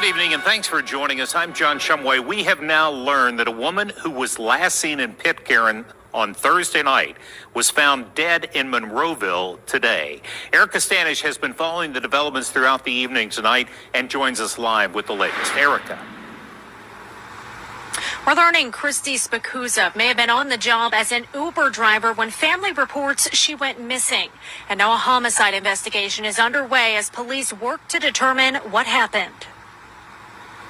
Good evening, and thanks for joining us. I'm John Shumway. We have now learned that a woman who was last seen in Pitcairn on Thursday night was found dead in Monroeville today. Erica Stanish has been following the developments throughout the evening tonight and joins us live with the latest. Erica. We're learning Christina Spicuzza may have been on the job as an Uber driver when family reports she went missing. And now a homicide investigation is underway as police work to determine what happened.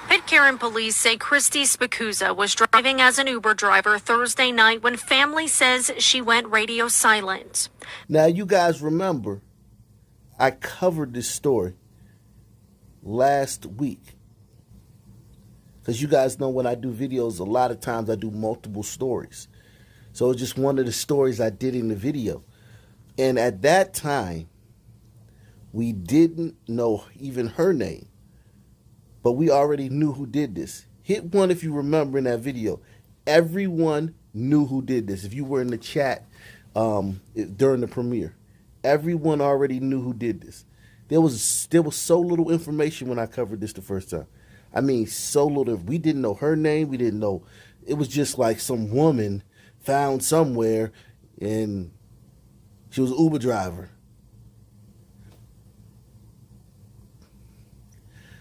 Pitcairn police say Christina Spicuzza was driving as an Uber driver Thursday night when family says she went radio silent. Now, you guys remember, I covered this story last week. Because you guys know when I do videos, a lot of times I do multiple stories. So it's just one of the stories I did in the video. And at that time, we didn't know even her name. But we already knew who did this. Hit one if you remember in that video. Everyone knew who did this. If you were in the chat during the premiere, everyone already knew who did this. There was so little information when I covered this the first time. I mean, so little. We didn't know her name. We didn't know. It was just like some woman found somewhere, and she was an Uber driver.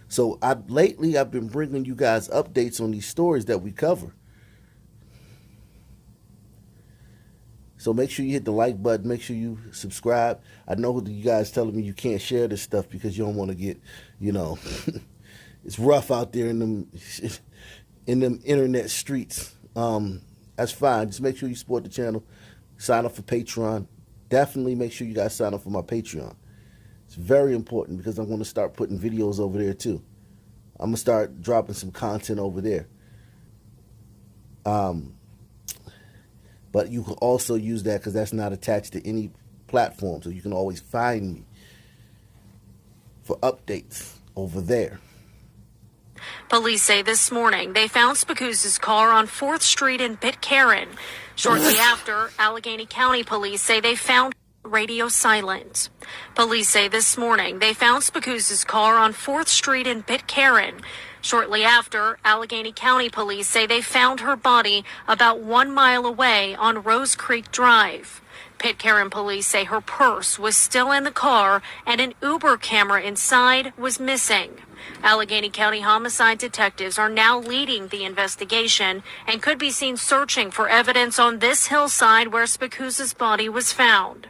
So lately I've been bringing you guys updates on these stories that we cover. So make sure you hit the like button. Make sure you subscribe. I know that you guys telling me you can't share this stuff because you don't want to get, it's rough out there in them internet streets. That's fine. Just make sure you support the channel. Sign up for Patreon. Definitely make sure you guys sign up for my Patreon. It's very important because I'm going to start putting videos over there too. I'm going to start dropping some content over there. But you can also use that because that's not attached to any platform. So you can always find me for updates over there. Police say this morning they found Spicuzza's car on 4th Street in Pitcairn. Shortly after, Allegheny County police say they found radio silent. Police say this morning they found Spicuzza's car on 4th Street in Pitcairn. Shortly after, Allegheny County police say they found her body about 1 mile away on Rose Creek Drive. Pitcairn police say her purse was still in the car and an Uber camera inside was missing. Allegheny County homicide detectives are now leading the investigation and could be seen searching for evidence on this hillside where Spicuzza's body was found.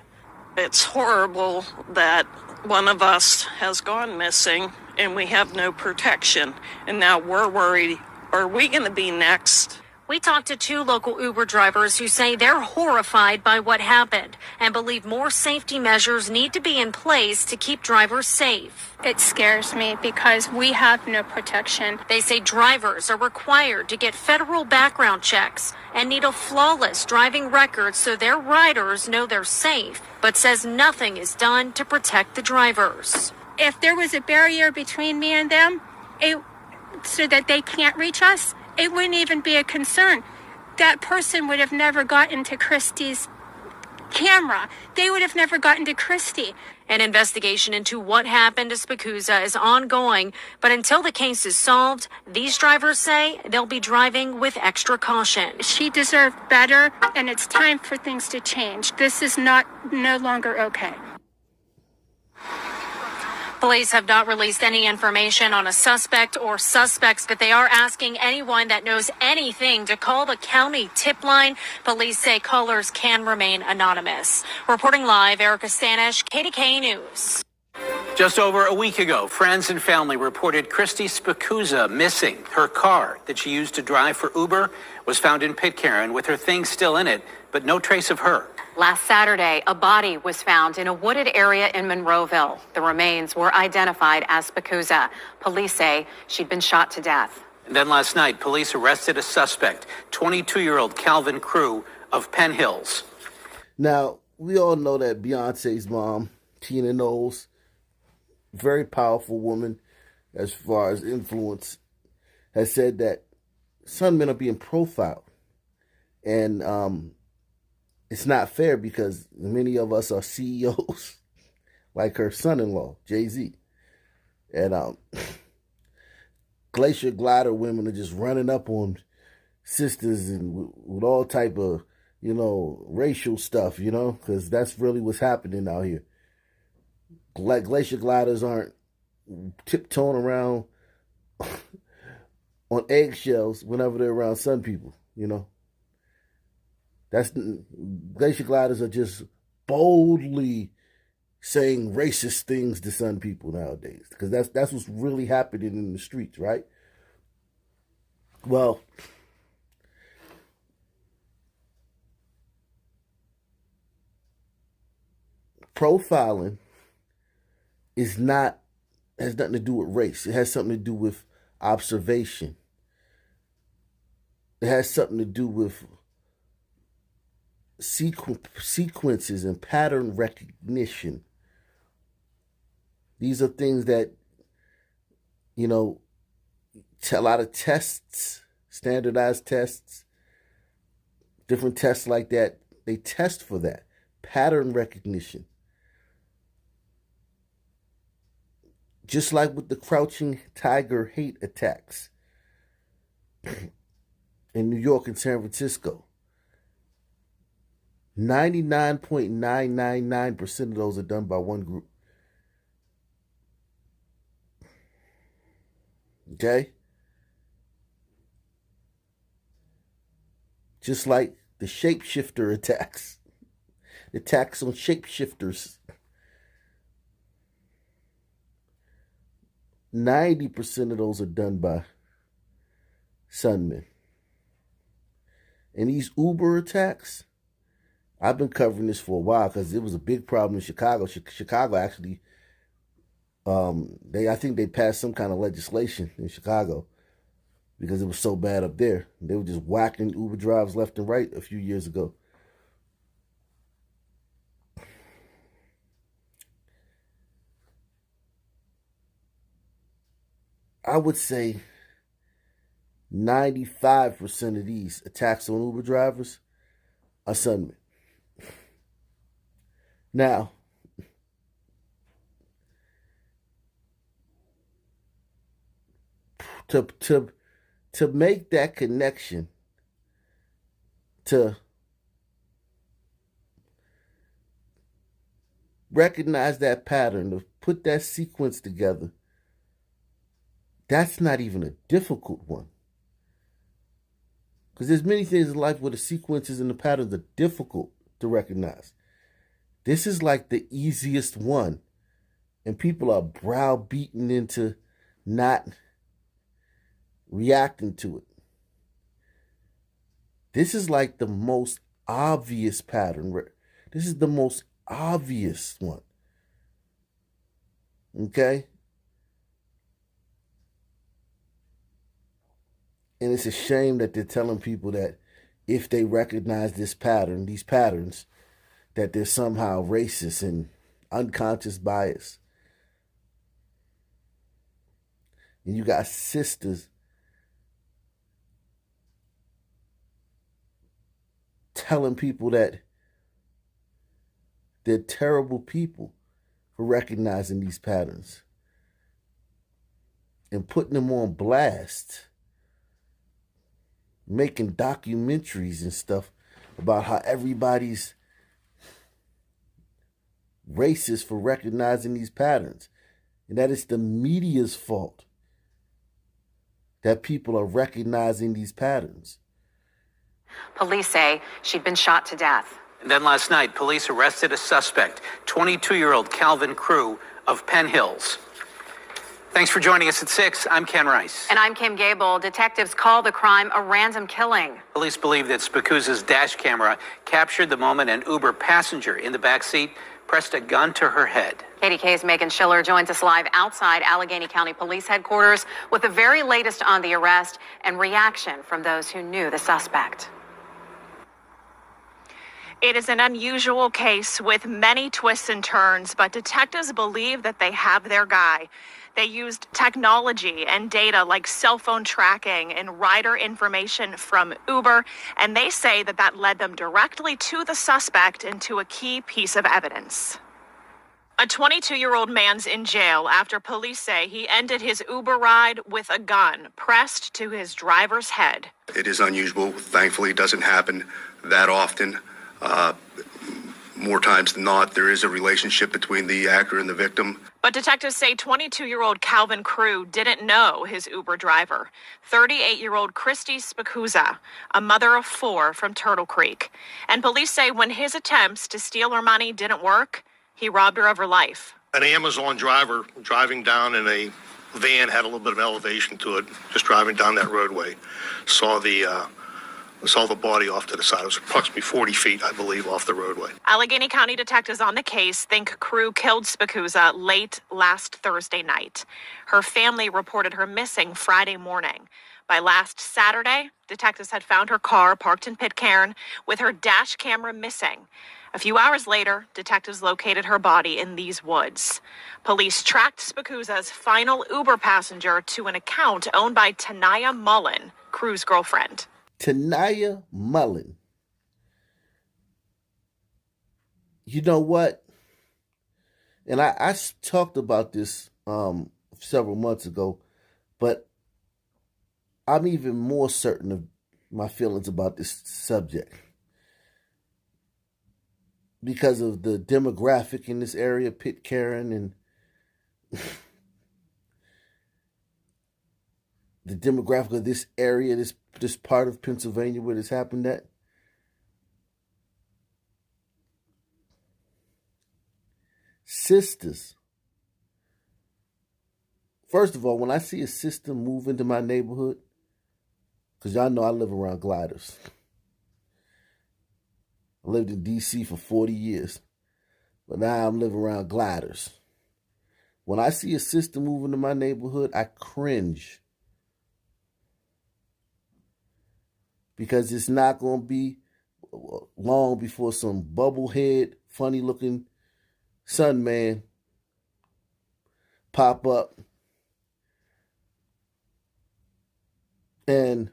It's horrible that one of us has gone missing and we have no protection. And now we're worried, are we going to be next? We talked to 2 local Uber drivers who say they're horrified by what happened and believe more safety measures need to be in place to keep drivers safe. It scares me because we have no protection. They say drivers are required to get federal background checks and need a flawless driving record so their riders know they're safe, but says nothing is done to protect the drivers. If there was a barrier between me and them, so that they can't reach us, it wouldn't even be a concern. That person would have never gotten to Christy's camera. They would have never gotten to Christy. An investigation into what happened to Spicuzza is ongoing, but until the case is solved, these drivers say they'll be driving with extra caution. She deserved better, and it's time for things to change. This is no longer okay. Police have not released any information on a suspect or suspects, but they are asking anyone that knows anything to call the county tip line. Police say callers can remain anonymous. Reporting live, Erica Stanish, KDK News. Just over a week ago, friends and family reported Christina Spicuzza missing. Her car that she used to drive for Uber was found in Pitcairn with her things still in it, but no trace of her. Last Saturday, a body was found in a wooded area in Monroeville. The remains were identified as Spicuzza. Police say she'd been shot to death. And then last night, police arrested a suspect, 22-year-old Calvin Crew of Penn Hills. Now, we all know that Beyonce's mom, Tina Knowles, very powerful woman as far as influence, has said that some men are being profiled. And it's not fair because many of us are CEOs, like her son-in-law, Jay-Z. And glacier glider women are just running up on sisters and with all type of, racial stuff, because that's really what's happening out here. Glacier gliders aren't tiptoeing around on eggshells whenever they're around sun people, Glacier gliders are just boldly saying racist things to sun people nowadays, because that's what's really happening in the streets, right? Well, profiling has nothing to do with race. It has something to do with observation. It has something to do with sequences and pattern recognition. These are things that, a lot of tests, standardized tests, different tests like that, they test for that. Pattern recognition. Just like with the crouching tiger hate attacks in New York and San Francisco. 99.999% of those are done by one group. Okay? Just like the shapeshifter attacks. The attacks on shapeshifters. 90% of those are done by sunmen. And these Uber attacks, I've been covering this for a while because it was a big problem in Chicago. Chicago actually, I think they passed some kind of legislation in Chicago because it was so bad up there. They were just whacking Uber drivers left and right a few years ago. I would say 95% of these attacks on Uber drivers are sunmen. Now, to make that connection, to recognize that pattern, to put that sequence together, that's not even a difficult one. Because there's many things in life where the sequences and the patterns are difficult to recognize. This is like the easiest one. And people are browbeaten into not reacting to it. This is like the most obvious pattern. This is the most obvious one. Okay? And it's a shame that they're telling people that if they recognize this pattern, these patterns, that they're somehow racist and unconscious bias. And you got sisters telling people that they're terrible people for recognizing these patterns and putting them on blast. Making documentaries and stuff about how everybody's racist for recognizing these patterns. And that it's the media's fault that people are recognizing these patterns. Police say she'd been shot to death. And then last night, police arrested a suspect, 22-year-old Calvin Crew of Penn Hills. Thanks for joining us at 6. I'm Ken Rice. And I'm Kim Gable. Detectives call the crime a random killing. Police believe that Spicuzza's dash camera captured the moment an Uber passenger in the backseat pressed a gun to her head. KDK's Megan Schiller joins us live outside Allegheny County Police Headquarters with the very latest on the arrest and reaction from those who knew the suspect. It is an unusual case with many twists and turns, but detectives believe that they have their guy. They used technology and data like cell phone tracking and rider information from Uber, and they say that led them directly to the suspect and to a key piece of evidence. A 22-year-old man's in jail after police say he ended his Uber ride with a gun pressed to his driver's head. It is unusual. Thankfully, it doesn't happen that often. More times than not, there is a relationship between the actor and the victim. But detectives say 22-year-old Calvin Crew didn't know his Uber driver, 38-year-old Christina Spicuzza, a mother of 4 from Turtle Creek. And police say when his attempts to steal her money didn't work, he robbed her of her life. An Amazon driver driving down in a van, had a little bit of elevation to it, just driving down that roadway, saw the body off to the side. It was approximately 40 feet, I believe, off the roadway. Allegheny County detectives on the case think Crew killed Spicuzza late last Thursday night. Her family reported her missing Friday morning. By last Saturday, detectives had found her car parked in Pitcairn with her dash camera missing. A few hours later, detectives located her body in these woods. Police tracked Spicuzza's final Uber passenger to an account owned by Tanaya Mullen, Crew's girlfriend. Tanaya Mullen. You know what? And I talked about this several months ago, but I'm even more certain of my feelings about this subject because of the demographic in this area, Pitcairn, and the demographic of this area, this part of Pennsylvania where this happened at. Sisters. First of all, when I see a sister move into my neighborhood, because y'all know I live around gliders. I lived in D.C. for 40 years, but now I'm living around gliders. When I see a sister move into my neighborhood, I cringe. Because it's not going to be long before some bubblehead, funny-looking sun man pop up and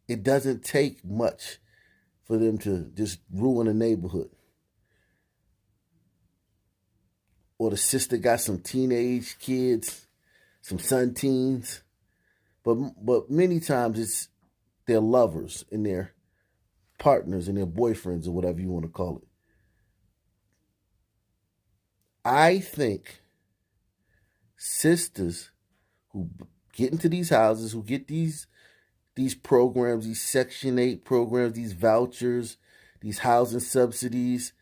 it doesn't take much for them to just ruin a neighborhood. Or the sister got some teenage kids, some son teens, but many times it's their lovers and their partners and their boyfriends or whatever you want to call it. I think sisters who get into these houses, who get these programs, these Section 8 programs, these vouchers, these housing subsidies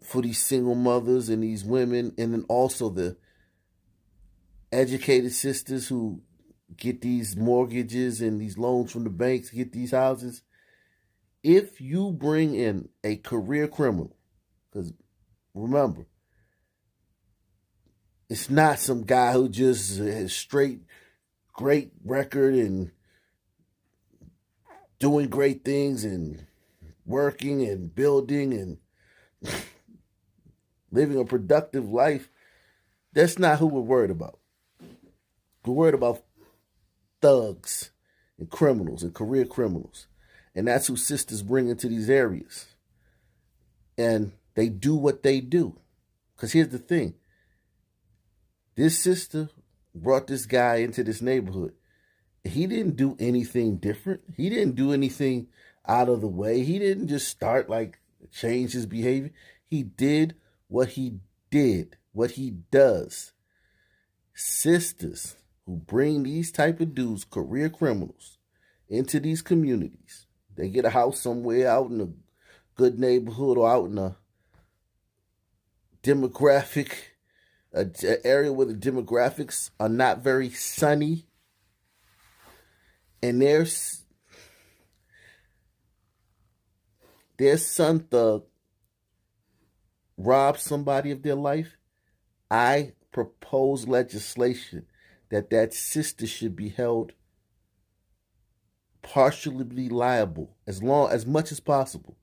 for these single mothers and these women, and then also the educated sisters who get these mortgages and these loans from the banks to get these houses. If you bring in a career criminal, because remember, it's not some guy who just has straight great record and doing great things and working and building and living a productive life. That's not who we're worried about. We're worried about thugs and criminals and career criminals. And that's who sisters bring into these areas. And they do what they do. Because here's the thing. This sister brought this guy into this neighborhood. He didn't do anything different. He didn't do anything out of the way. He didn't just start change his behavior. He did what he did, what he does. Sisters who bring these type of dudes, career criminals, into these communities. They get a house somewhere out in a good neighborhood or out in a demographic, an area where the demographics are not very sunny. And their son thug robs somebody of their life. I propose legislation that sister should be held partially liable as much as possible,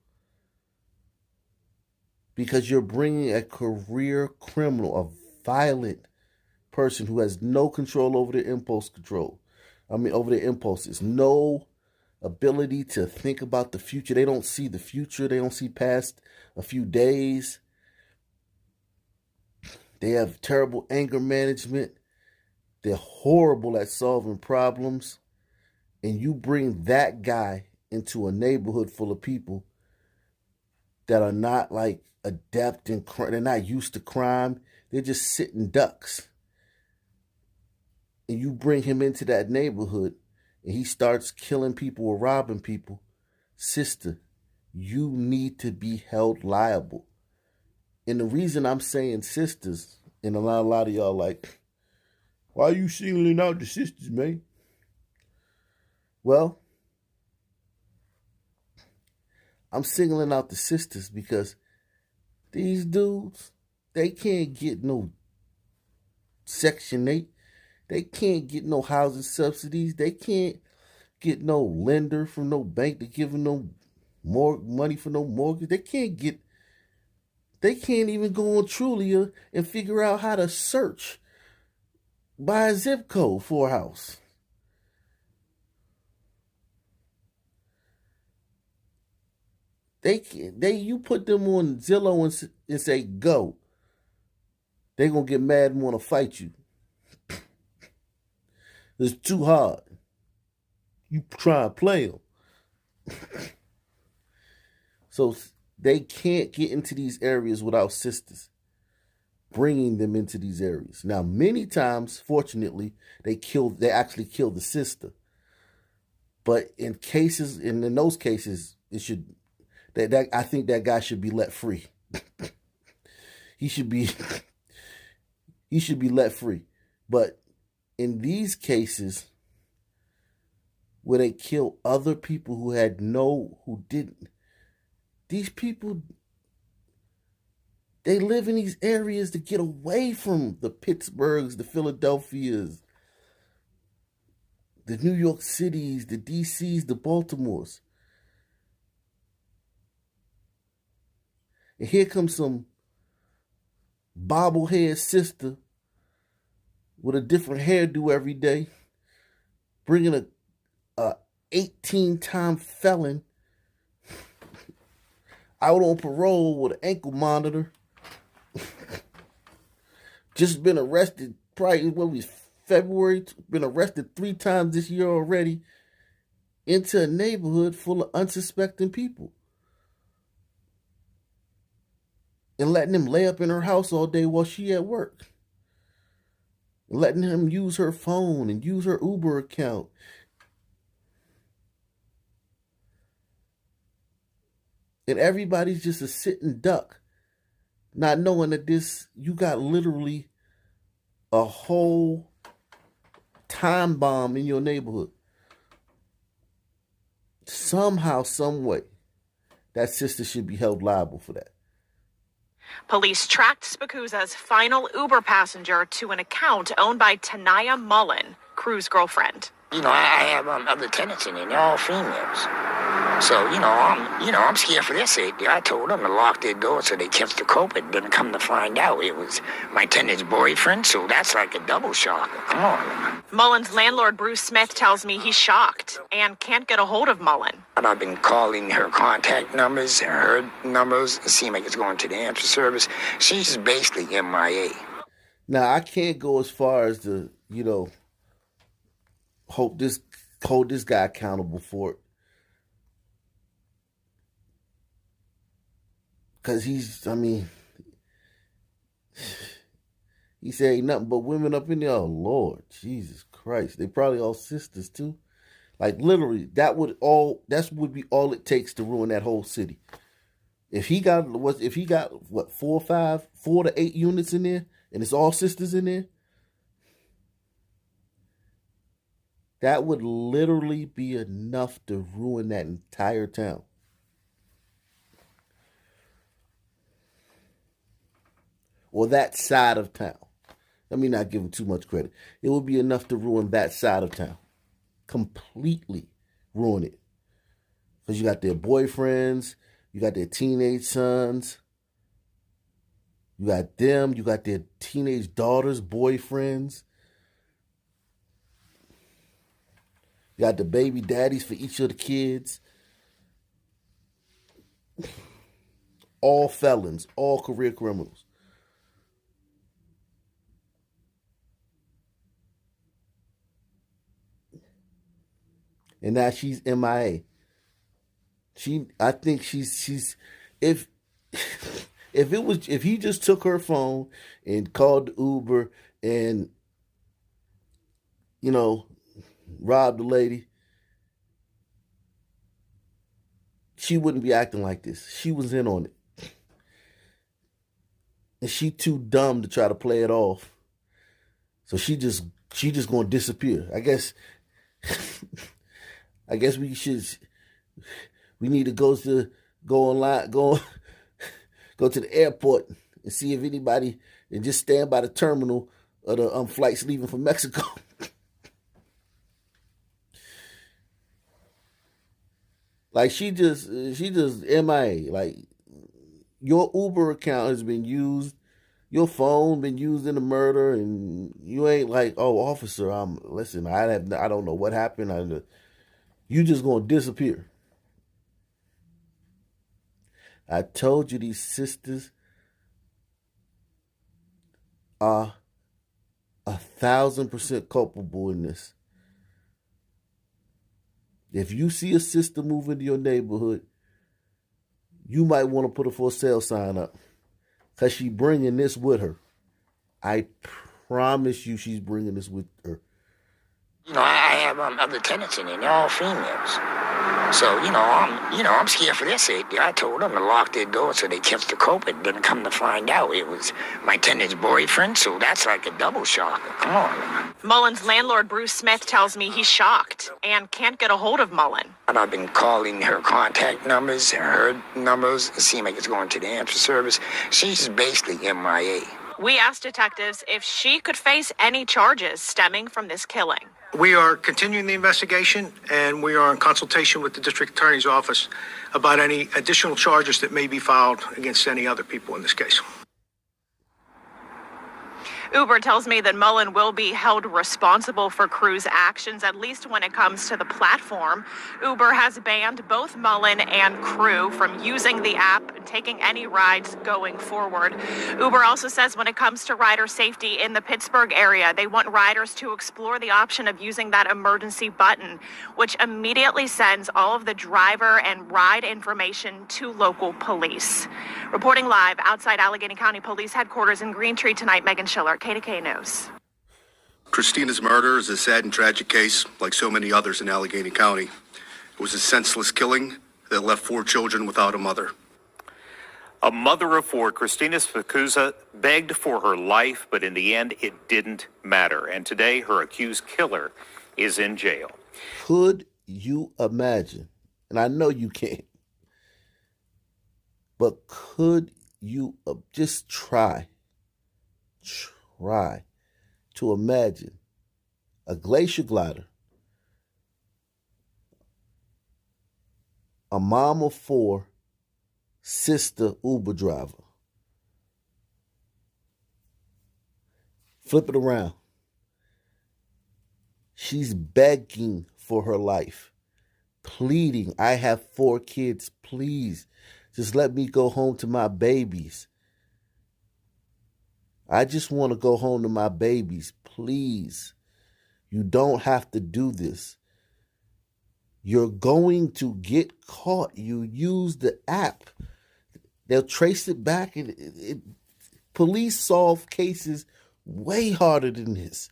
because you're bringing a career criminal, a violent person who has no control over their impulses, no ability to think about the future. They don't see the future. They don't see past a few days. They have terrible anger management. They're horrible at solving problems. And you bring that guy into a neighborhood full of people that are not like adept in crime. They're not used to crime. They're just sitting ducks. And you bring him into that neighborhood and he starts killing people or robbing people. Sister, you need to be held liable. And the reason I'm saying sisters, and a lot of y'all like, why are you singling out the sisters, man? Well, I'm singling out the sisters because these dudes, they can't get no Section 8. They can't get no housing subsidies. They can't get no lender from no bank to give them no more money for no mortgage. They can't even go on Trulia and figure out how to search by a zip code for a house. You put them on Zillow and say go, they gonna get mad and want to fight you. It's too hard. You try and play them. So they can't get into these areas without sisters bringing them into these areas. Now, many times, fortunately, they actually kill the sister. But in those cases, it should. I think that guy should be let free. He should be let free. But in these cases where they kill other people who didn't, these people, they live in these areas to get away from the Pittsburghs, the Philadelphias, the New York Cities, the DCs, the Baltimores. And here comes some bobblehead sister with a different hairdo every day, bringing a 18-time felon out on parole with an ankle monitor. Just been arrested, probably February, been arrested 3 times this year already, into a neighborhood full of unsuspecting people. And letting him lay up in her house all day while she at work. Letting him use her phone and use her Uber account. And everybody's just a sitting duck, not knowing that you got literally a whole time bomb in your neighborhood. Somehow, some way, that sister should be held liable for that. Police tracked Spicuzza's final Uber passenger to an account owned by Tanaya Mullen, Crew's girlfriend. I have other tenants in there. They're all females. So, I'm scared for their safety. I told them to lock their door so they kept the culprit. Then come to find out it was my tenant's boyfriend, so that's like a double shocker. Come on. Mullen's landlord, Bruce Smith, tells me he's shocked and can't get a hold of Mullen. And I've been calling her contact numbers and her numbers. It seems like it's going to the answer service. She's basically MIA. Now, I can't go as far as to, hold this guy accountable for it. Because he said ain't nothing but women up in there. Oh, Lord, Jesus Christ. They probably all sisters, too. Like, literally, that would be all it takes to ruin that whole city. If he got 4 to 8 units in there, and it's all sisters in there, that would literally be enough to ruin that entire town. Or that side of town. Let me not give him too much credit. It would be enough to ruin that side of town. Completely ruin it. Because you got their boyfriends, you got their teenage sons, you got them, you got their teenage daughters, boyfriends. You got the baby daddies for each of the kids. All felons, all career criminals. And now she's MIA. I think she's if if he just took her phone and called the Uber and robbed the lady, she wouldn't be acting like this. She was in on it. And she too dumb to try to play it off. So she just gonna disappear. I guess we need to go to the airport and see if anybody, and just stand by the terminal of the flights leaving from Mexico. Like she just MIA. Like, your Uber account has been used, your phone been used in the murder, and you ain't like, oh, officer, listen, I don't know what happened. You just gonna disappear. I told you these sisters are 1,000% culpable in this. If you see a sister move into your neighborhood, you might want to put a for sale sign up, because she's bringing this with her. I promise you she's bringing this with her. I have other tenants in here. They're all females. So, I'm scared for their safety. I told them to lock their door so they kept the culprit. Didn't come to find out it was my tenant's boyfriend, so that's like a double shocker. Come on. Mullen's landlord, Bruce Smith, tells me he's shocked and can't get a hold of Mullen. And I've been calling her contact numbers and her numbers. It seems like it's going to the answer service. She's basically MIA. We asked detectives if she could face any charges stemming from this killing. We are continuing the investigation, and we are in consultation with the district attorney's office about any additional charges that may be filed against any other people in this case. Uber tells me that Mullen will be held responsible for Crew's actions, at least when it comes to the platform. Uber has banned both Mullen and Crew from using the app and taking any rides going forward. Uber also says when it comes to rider safety in the Pittsburgh area, they want riders to explore the option of using that emergency button, which immediately sends all of the driver and ride information to local police. Reporting live outside Allegheny County Police Headquarters in Greentree tonight, Megan Schiller, KDK News. Christina's murder is a sad and tragic case, like so many others in Allegheny County. It was a senseless killing that left 4 children without a mother. A mother of 4, Christina Spicuzza, begged for her life, but in the end, it didn't matter. And today, her accused killer is in jail. Could you imagine? And I know you can't. But could you just try to imagine a glacier glider, a mom of 4, sister Uber driver. Flip it around. She's begging for her life, pleading, I have 4 kids, please. Just let me go home to my babies. I just want to go home to my babies, please. You don't have to do this. You're going to get caught. You use the app. They'll trace it back. Police solve cases way harder than this.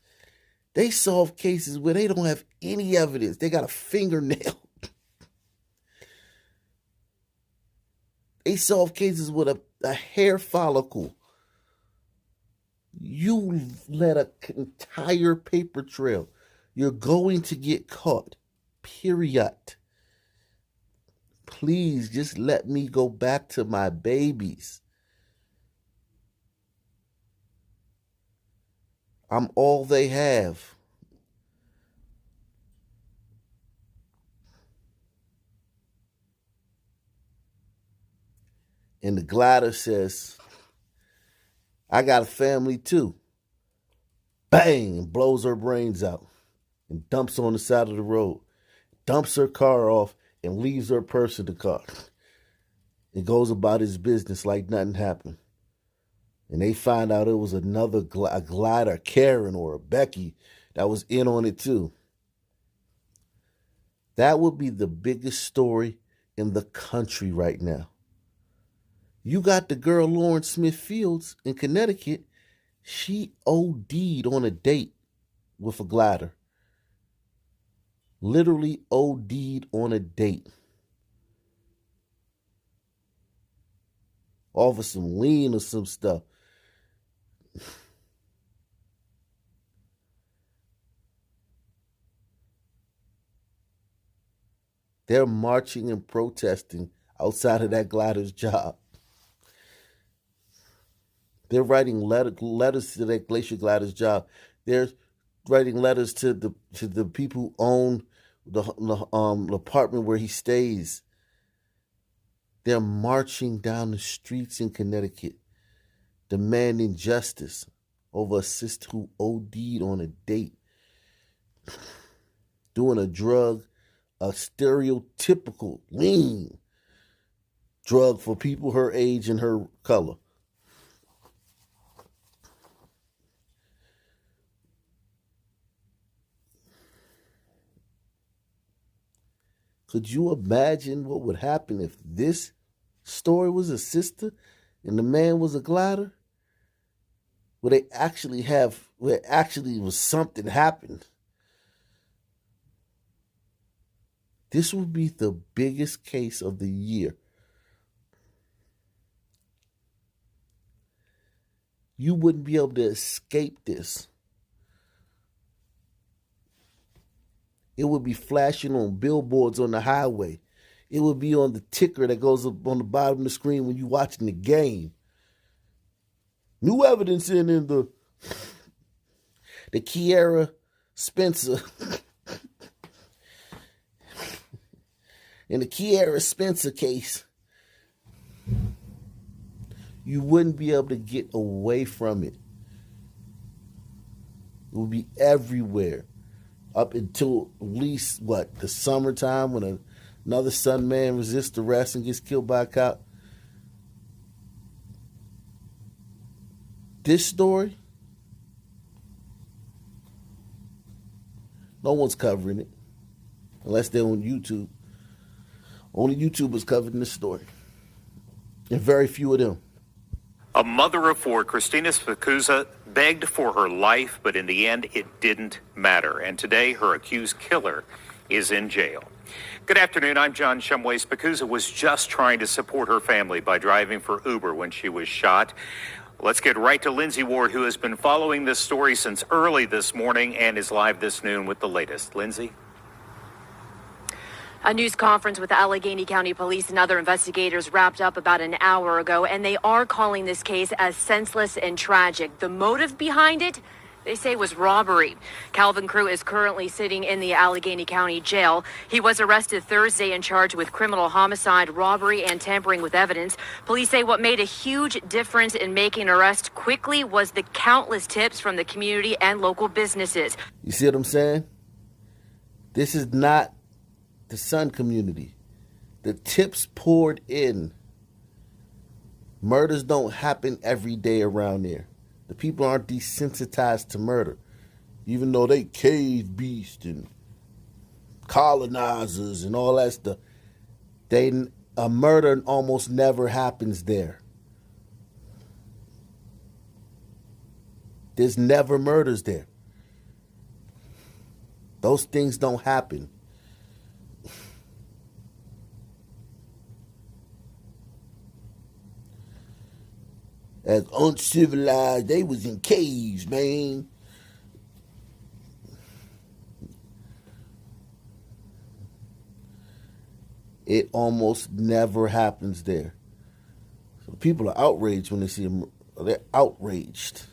They solve cases where they don't have any evidence. They got a fingernail. They solve cases with a hair follicle. You let an entire paper trail. You're going to get caught. Period. Please just let me go back to my babies. I'm all they have. And the glider says, I got a family too. Bang, and blows her brains out and dumps on the side of the road. dumps her car off, and leaves her purse in the car. And goes about his business like nothing happened. And they find out it was another a glider, Karen or a Becky, that was in on it too. That would be the biggest story in the country right now. You got the girl Lauren Smith Fields in Connecticut. She OD'd on a date with a glider. Literally OD'd on a date. Off of some lean or some stuff. They're marching and protesting outside of that glider's job. They're writing letters to that Glacier glider's job. They're writing letters to the people who own the apartment where he stays. They're marching down the streets in Connecticut, demanding justice over a sister who OD'd on a date, doing a drug, a stereotypical lean drug for people her age and her color. Could you imagine what would happen if this story was a sister and the man was a glider? Where actually was something happened. This would be the biggest case of the year. You wouldn't be able to escape this. It would be flashing on billboards on the highway. It would be on the ticker that goes up on the bottom of the screen when you're watching the game. New evidence in the Kiera Spencer. In the Kiera Spencer case, you wouldn't be able to get away from it. It would be everywhere. Up until at least, the summertime when another Sun man resists arrest and gets killed by a cop. This story, no one's covering it. Unless they're on YouTube. Only YouTubers covering this story. And very few of them. A mother of four, Christina Spicuzza, begged for her life, but in the end, it didn't matter. And today, her accused killer is in jail. Good afternoon. I'm John Shumway. Spicuzza was just trying to support her family by driving for Uber when she was shot. Let's get right to Lindsay Ward, who has been following this story since early this morning and is live this noon with the latest. Lindsay? A news conference with Allegheny County Police and other investigators wrapped up about an hour ago, and they are calling this case as senseless and tragic. The motive behind it, they say, was robbery. Calvin Crew is currently sitting in the Allegheny County Jail. He was arrested Thursday and charged with criminal homicide, robbery, and tampering with evidence. Police say what made a huge difference in making an arrest quickly was the countless tips from the community and local businesses. You see what I'm saying? This is not the Sun community. The tips poured in. Murders don't happen every day around there. The people aren't desensitized to murder. Even though they cave beasts and colonizers and all that stuff, a murder almost never happens there. There's never murders there. Those things don't happen. As uncivilized, they was in caves, man. It almost never happens there. So people are outraged when they see them. They're outraged.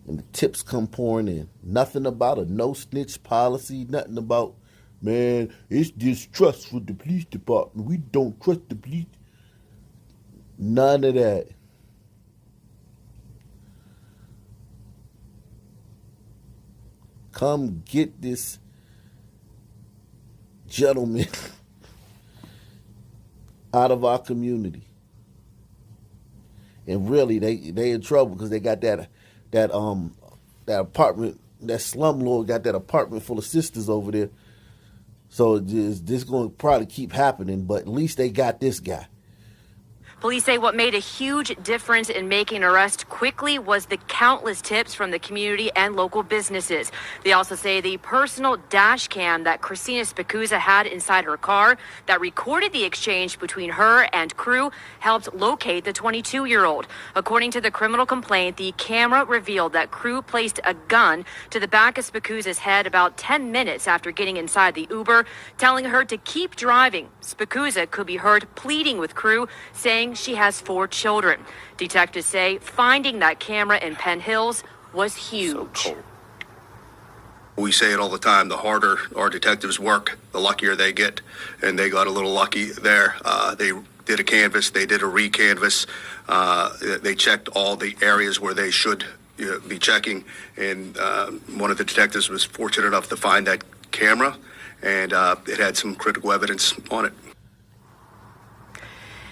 And the tips come pouring in. Nothing about a no-snitch policy. Nothing about, man, it's distrust for the police department. We don't trust the police. None of that. Come get this gentlemen out of our community. And really, they in trouble because they got that apartment, that slumlord got that apartment full of sisters over there. So this going to probably keep happening, but at least they got this guy. Police say what made a huge difference in making an arrest quickly was the countless tips from the community and local businesses. They also say the personal dash cam that Christina Spicuzza had inside her car that recorded the exchange between her and Crew helped locate the 22-year-old. According to the criminal complaint, the camera revealed that Crew placed a gun to the back of Spicuzza's head about 10 minutes after getting inside the Uber, telling her to keep driving. Spicuzza could be heard pleading with Crew, saying she has 4 children. Detectives say finding that camera in Penn Hills was huge. We say it all the time, the harder our detectives work, the luckier they get, and they got a little lucky there. They did a canvass, they did a re-canvass, they checked all the areas where they should be checking, and one of the detectives was fortunate enough to find that camera, and it had some critical evidence on it.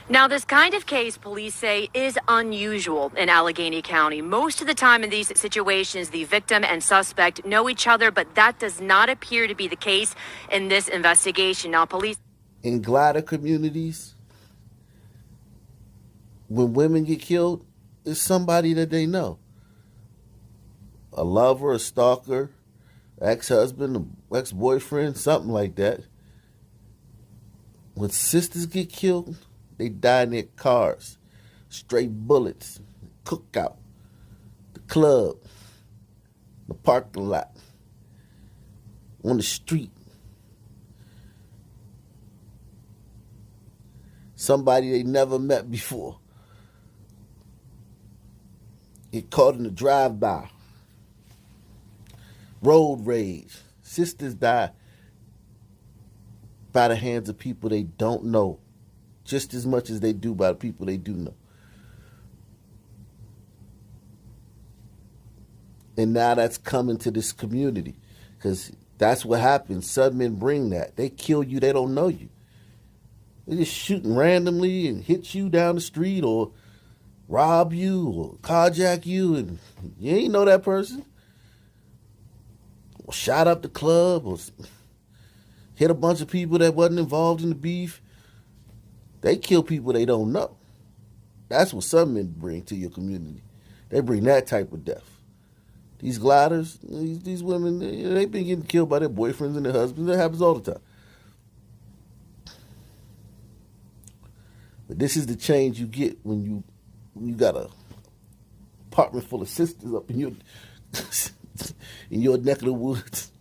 Now, this kind of case, police say, is unusual in Allegheny County. Most of the time in these situations, the victim and suspect know each other, but that does not appear to be the case in this investigation. Now, police... In glider communities, when women get killed, it's somebody that they know. A lover, a stalker, ex-husband, ex-boyfriend, something like that. When sisters get killed, they die in their cars, straight bullets, cookout, the club, the parking lot, on the street. Somebody they never met before. Get caught in a drive-by. Road rage. Sisters die by the hands of people they don't know, just as much as they do by the people they do know. And now that's coming to this community, because that's what happens. Sudden men bring that. They kill you, they don't know you. They just shooting randomly and hit you down the street or rob you or carjack you, and you ain't know that person. Or shot up the club or hit a bunch of people that wasn't involved in the beef. They kill people they don't know. That's what some men bring to your community. They bring that type of death. These gliders, these women, they've been getting killed by their boyfriends and their husbands. That happens all the time. But this is the change you get when you got a apartment full of sisters up in your neck of the woods.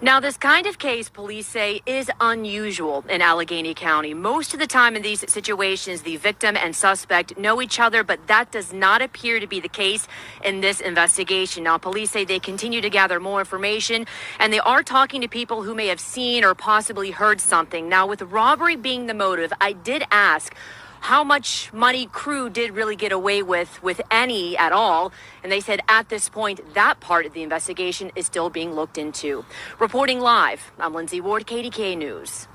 Now, this kind of case, police say, is unusual in Allegheny County. Most of the time in these situations, the victim and suspect know each other, but that does not appear to be the case in this investigation. Now, police say they continue to gather more information, and they are talking to people who may have seen or possibly heard something. Now, with robbery being the motive, I did ask how much money Crew did really get away with any at all. And they said at this point, that part of the investigation is still being looked into. Reporting live, I'm Lindsay Ward, KDKA News.